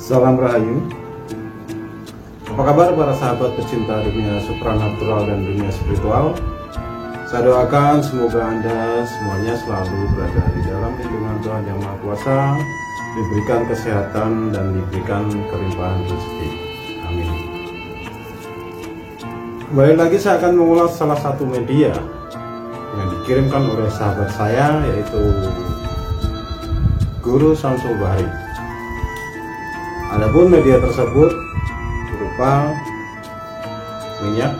Salam Rahayu. Apa kabar para sahabat pecinta dunia supranatural dan dunia spiritual? Saya doakan semoga Anda semuanya selalu berada di dalam lindungan Tuhan Yang Maha Kuasa, diberikan kesehatan dan diberikan kelimpahan rezeki. Amin. Kembali lagi saya akan mengulas salah satu media yang dikirimkan oleh sahabat saya, yaitu Guru Syamsul Bahri. Adapun media tersebut berupa minyak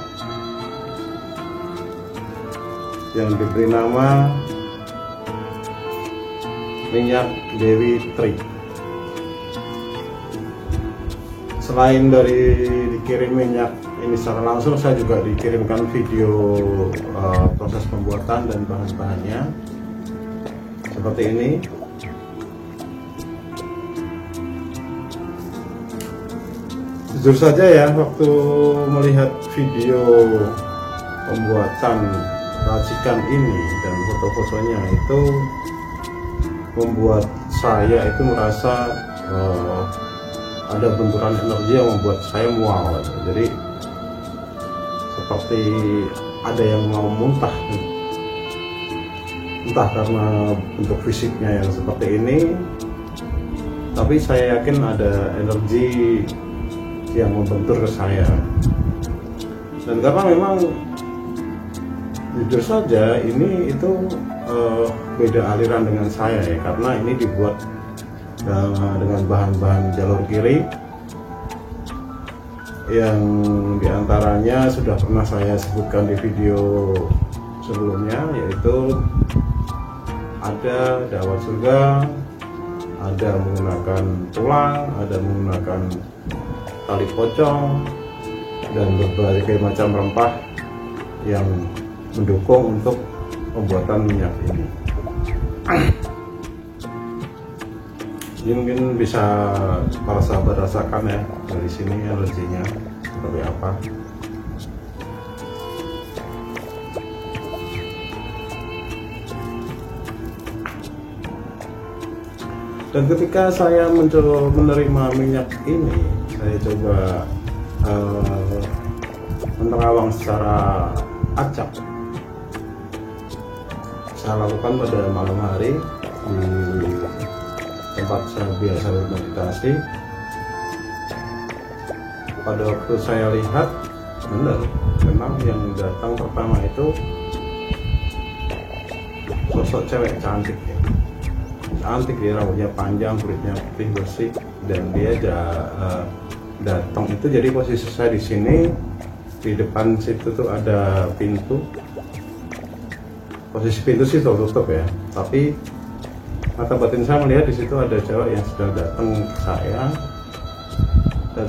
yang diberi nama minyak Dewi Tri. Selain dari dikirim minyak ini secara langsung, saya juga dikirimkan video proses pembuatan dan bahan-bahannya seperti ini. Jujur saja ya, waktu melihat video pembuatan racikan ini dan foto-fotonya itu membuat saya itu merasa ada benturan energi yang membuat saya mual. Jadi seperti ada yang mau muntah, entah karena bentuk fisiknya yang seperti ini, tapi saya yakin ada energi yang membentur ke saya. Dan karena memang jujur saja ini itu beda aliran dengan saya ya, karena ini dibuat dengan bahan-bahan jalur kiri yang diantaranya sudah pernah saya sebutkan di video sebelumnya, yaitu ada dawat surga, ada menggunakan tulang, ada menggunakan tali pocong, dan berbagai macam rempah yang mendukung untuk pembuatan minyak ini. Ini mungkin bisa para sahabat rasakan ya, dari sini energinya seperti apa. Dan ketika saya mencoba menerima minyak ini, saya coba menerawang secara acak. Saya lakukan pada malam hari di tempat saya biasa bermeditasi. Pada waktu saya lihat, benar, memang yang datang pertama itu sosok cewek cantik ya. Cantik, dia rambutnya panjang, kulitnya putih bersih, dan dia datang itu. Jadi posisi saya di sini, di depan situ tuh ada pintu. Posisi pintu sih tertutup ya, tapi mata batin saya melihat di situ ada cewek yang sedang datang ke saya, dan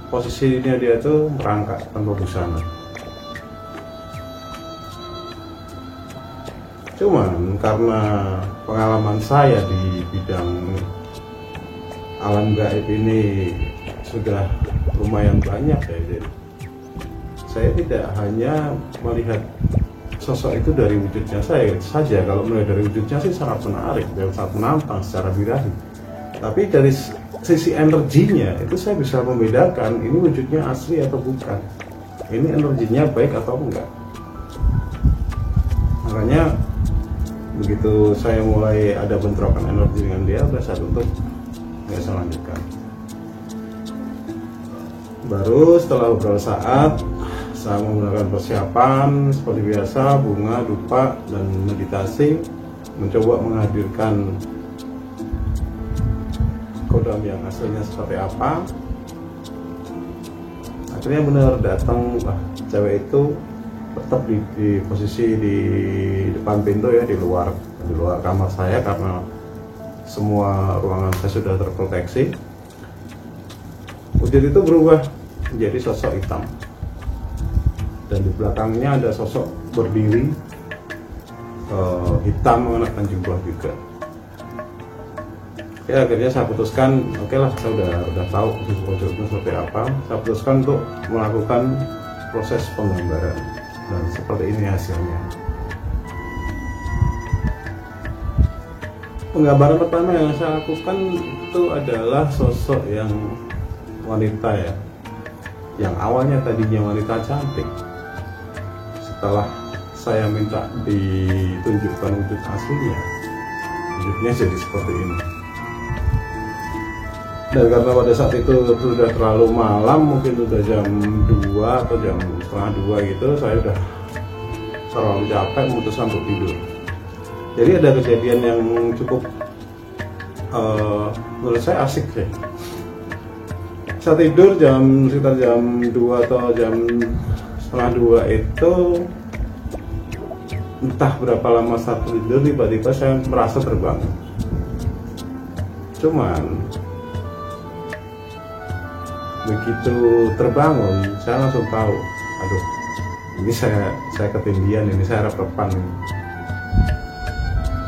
posisinya dia tuh merangkak tanpa busana. Cuman karena pengalaman saya di bidang alam gaib ini sudah lumayan banyak ya, jadi saya tidak hanya melihat sosok itu dari wujudnya saja. Kalau melihat dari wujudnya sih sangat menarik dan sangat menantang secara birahi, tapi dari sisi energinya itu saya bisa membedakan ini wujudnya asli atau bukan, ini energinya baik atau enggak. Makanya begitu saya mulai ada bentrokan energi dengan dia, udah saya tutup, nggak saya lanjutkan. Baru setelah beberapa saat saya menggunakan persiapan seperti biasa, bunga, dupa, dan meditasi, mencoba menghadirkan kodam yang aslinya seperti apa. Akhirnya benar datang, cewek itu tetap di posisi di depan pintu ya, di luar kamar saya, karena semua ruangan saya sudah terproteksi. Wujud itu berubah menjadi sosok hitam, dan di belakangnya ada sosok berdiri hitam mengenakan jubah juga. Ya, akhirnya saya putuskan, oke lah, saya udah tahu wujud itu seperti apa. Saya putuskan untuk melakukan proses penggambaran, dan seperti ini hasilnya. Penggambaran pertama yang saya lakukan itu adalah sosok yang wanita ya, yang awalnya tadinya wanita cantik. Setelah saya minta ditunjukkan wujud aslinya, wujudnya jadi seperti ini. Dan karena pada saat itu sudah terlalu malam, mungkin sudah jam 2 atau jam setengah 2 gitu, saya udah terlalu capek memutuskan untuk tidur. Jadi ada kejadian yang cukup menurut saya asik ya. Saya tidur sekitar jam 2 atau jam setengah 2 itu, entah berapa lama saya tidur, tiba-tiba saya merasa terbangun. Cuman begitu terbangun, saya langsung tahu, aduh, ini saya ketindihan, ini saya rep-repan.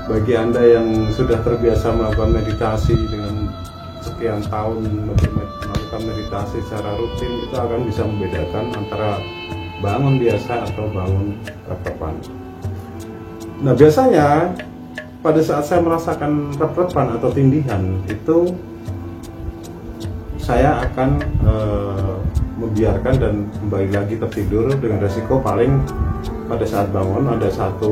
Bagi Anda yang sudah terbiasa melakukan meditasi dengan sekian tahun melakukan meditasi secara rutin, itu akan bisa membedakan antara bangun biasa atau bangun rep-repan. Nah, biasanya pada saat saya merasakan rep-repan atau tindihan itu, saya akan membiarkan dan kembali lagi tertidur dengan resiko paling pada saat bangun ada satu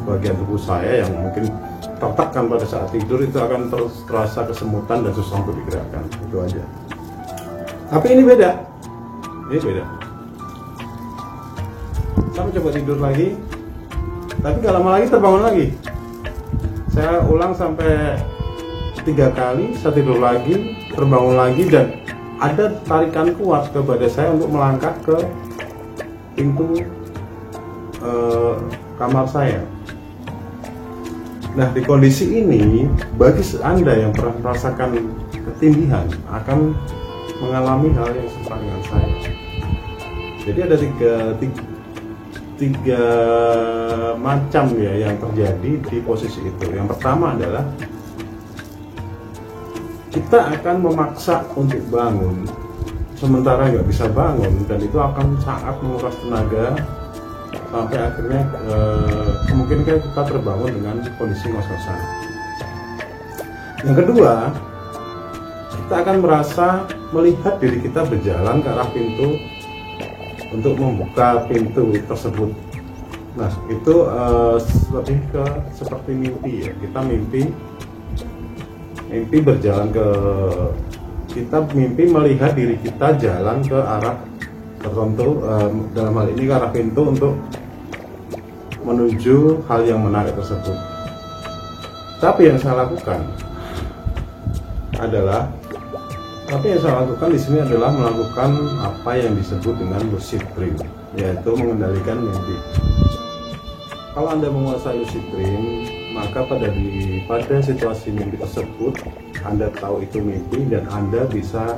bagian tubuh saya yang mungkin tertekan pada saat tidur, itu akan terasa kesemutan dan susah untuk digerakkan, itu aja. Tapi ini beda. Saya mencoba tidur lagi, tapi gak lama lagi terbangun lagi. Saya ulang sampai 3 kali, saya tidur lagi, terbangun lagi, dan ada tarikan kuat kepada saya untuk melangkah ke pintu kamar saya. Nah, di kondisi ini, bagi Anda yang pernah merasakan ketindihan akan mengalami hal yang sama dengan saya. Jadi ada tiga macam ya yang terjadi di posisi itu. Yang pertama adalah kita akan memaksa untuk bangun sementara nggak bisa bangun, dan itu akan sangat menguras tenaga sampai akhirnya kemungkinan kita terbangun dengan kondisi ngos-ngosan. Yang kedua, kita akan merasa melihat diri kita berjalan ke arah pintu untuk membuka pintu tersebut. Nah, itu lebih ke seperti mimpi ya. Kita mimpi berjalan kita mimpi melihat diri kita jalan ke arah tertentu, dalam hal ini ke arah pintu untuk menuju hal yang menarik tersebut. Tapi yang saya lakukan di sini adalah melakukan apa yang disebut dengan lucid dream, yaitu mengendalikan mimpi. Kalau Anda menguasai lucid dream, maka pada situasi mimpi tersebut Anda tahu itu mimpi, dan Anda bisa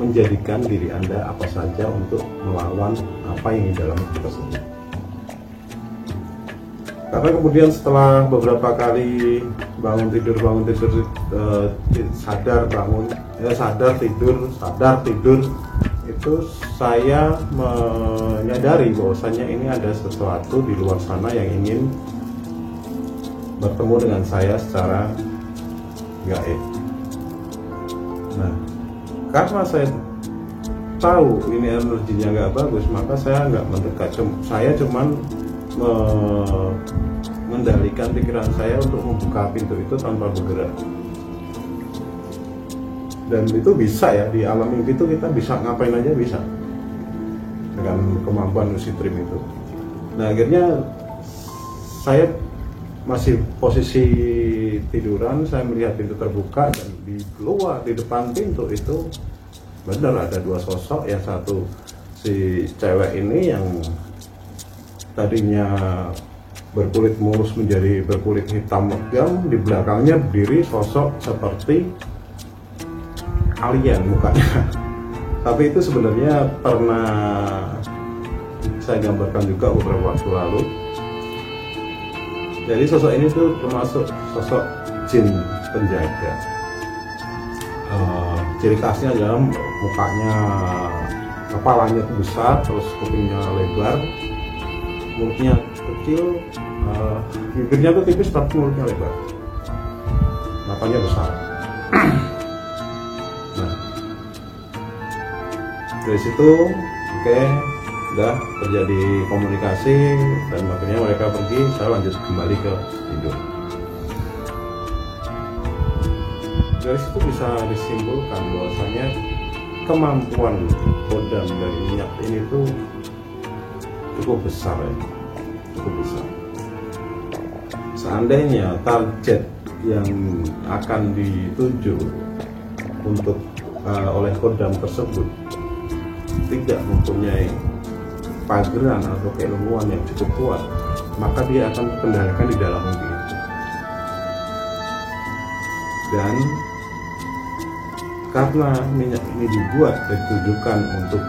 menjadikan diri Anda apa saja untuk melawan apa yang di dalam mimpi tersebut. Karena kemudian setelah beberapa kali bangun tidur, sadar tidur, itu saya menyadari bahwasanya ini ada sesuatu di luar sana yang ingin bertemu dengan saya secara gaib. Nah, karena saya tahu ini energinya nggak bagus, maka saya nggak mendekat. Saya cuman mengendalikan pikiran saya untuk membuka pintu itu tanpa bergerak. Dan itu bisa ya, di alam mimpi itu kita bisa ngapain aja bisa dengan kemampuan lucid dream itu. Nah, akhirnya saya masih posisi tiduran, saya melihat pintu terbuka, dan di depan pintu itu benar ada 2 sosok. Yang satu si cewek ini yang tadinya berkulit mulus menjadi berkulit hitam legam, di belakangnya berdiri sosok seperti alien mukanya. Tapi itu sebenarnya pernah saya gambarkan juga beberapa waktu lalu. Jadi sosok ini tuh termasuk sosok jin penjaga. Ciri khasnya adalah mukanya, kepalanya itu besar, terus kupingnya lebar, mulutnya kecil, bibirnya tuh tipis tapi mulutnya lebar. harapannya besar. Nah, dari situ oke, udah terjadi komunikasi dan makanya mereka pergi, saya lanjut kembali ke Indo. Dari situ bisa disimpulkan bahwasanya kemampuan Kodam dari minyak ini tuh cukup besar ya, cukup besar. Seandainya target yang akan dituju untuk oleh Kodam tersebut tidak mempunyai pageran atau keilmuan yang cukup kuat, maka dia akan kendalikan di dalam mimpi itu. Dan karena minyak ini dibuat dan ditujukan untuk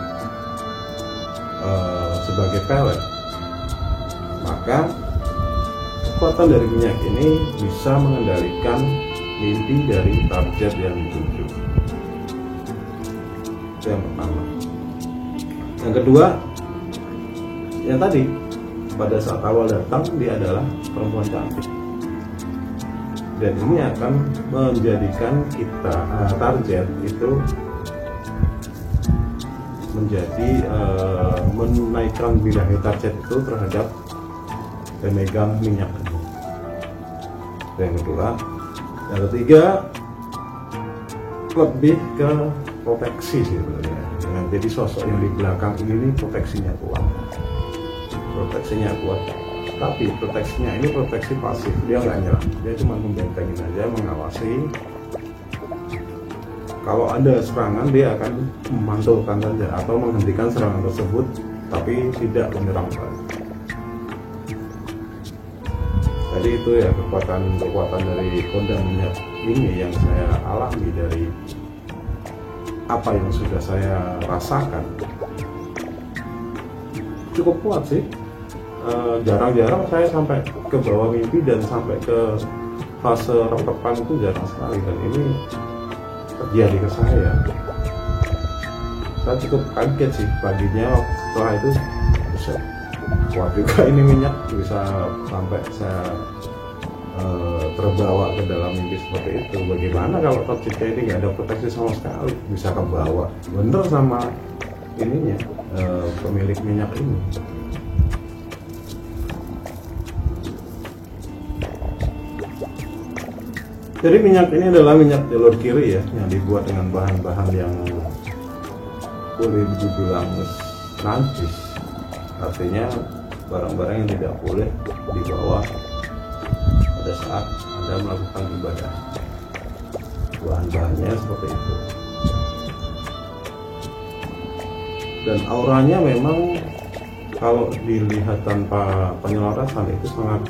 sebagai pelet, maka kekuatan dari minyak ini bisa mengendalikan mimpi dari target yang dituju. Itu yang pertama. Yang kedua, yang tadi pada saat awal datang dia adalah perempuan cantik, dan ini akan menjadikan kita target itu menjadi menaikkan wilayah target itu terhadap pemegang minyak. Yang kedua, yang ketiga lebih ke proteksi sih sebenarnya. Jadi sosok yang di belakang ini proteksinya kuat, tapi proteksinya ini proteksi pasif, dia nggak nyerang, dia cuma membentengin aja, mengawasi. Kalau ada serangan dia akan memantulkan saja atau menghentikan serangan tersebut, tapi tidak menyerang balik. Jadi itu ya kekuatan dari Kodam minyak ini yang saya alami dari apa yang sudah saya rasakan. Cukup kuat sih. Jarang-jarang saya sampai ke bawah mimpi dan sampai ke fase repepan itu jarang sekali, dan ini terjadi ke saya. Saya cukup kaget sih paginya setelah itu, kuat juga ini minyak, bisa sampai saya terbawa ke dalam mimpi seperti itu. Bagaimana kalau targetnya ini nggak ada proteksi sama sekali, bisa kebawa bener sama ininya, pemilik minyak ini. Jadi minyak ini adalah minyak jalur kiri ya, yang dibuat dengan bahan-bahan yang boleh dibilang najis, artinya barang-barang yang tidak boleh dibawa pada saat Anda melakukan ibadah. Bahan-bahannya seperti itu. Dan auranya memang kalau dilihat tanpa penyelarasan itu sangat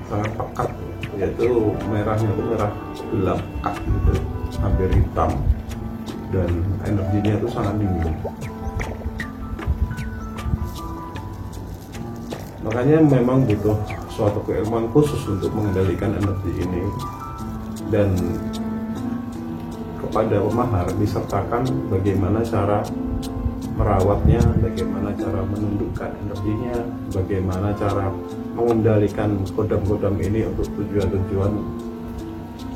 pekat, yaitu merahnya itu merah gelap pekat gitu, hampir hitam, dan energinya itu sangat tinggi. Makanya memang butuh suatu keilmuan khusus untuk mengendalikan energi ini, dan kepada pemahar disertakan bagaimana cara merawatnya, bagaimana cara menundukkan energinya, bagaimana cara mengendalikan kodam-kodam ini untuk tujuan-tujuan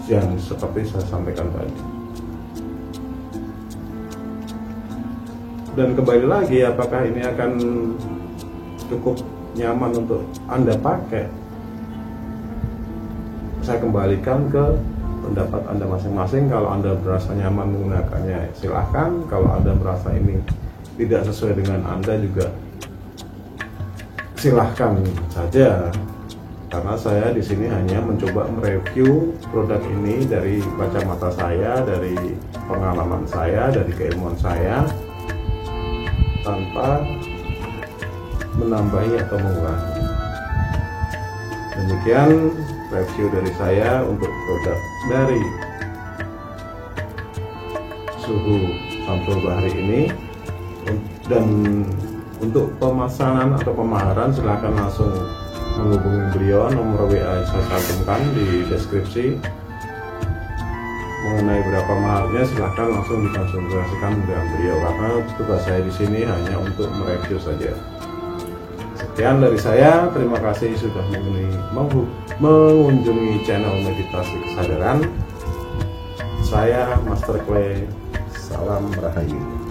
yang seperti saya sampaikan tadi. Dan kembali lagi, apakah ini akan cukup nyaman untuk Anda pakai? Saya kembalikan ke pendapat Anda masing-masing. Kalau Anda merasa nyaman menggunakannya, silahkan. Kalau Anda merasa ini tidak sesuai dengan Anda juga, silahkan saja. Karena saya di sini hanya mencoba mereview produk ini dari kacamata saya, dari pengalaman saya, dari keilmuan saya, tanpa menambahi atau mengurangi. Demikian review dari saya untuk produk dari Suhu Syamsul Bahri ini. Dan untuk pemesanan atau pemaharan silahkan langsung menghubungi beliau. Nomor WA saya cantumkan di deskripsi. Mengenai berapa maharnya silahkan langsung dikonsultasikan dengan beliau, karena tugas saya di sini hanya untuk mereview saja. Sekian dari saya, terima kasih sudah mengunjungi channel Meditasi Kesadaran. Saya Master Clay, salam rahayu.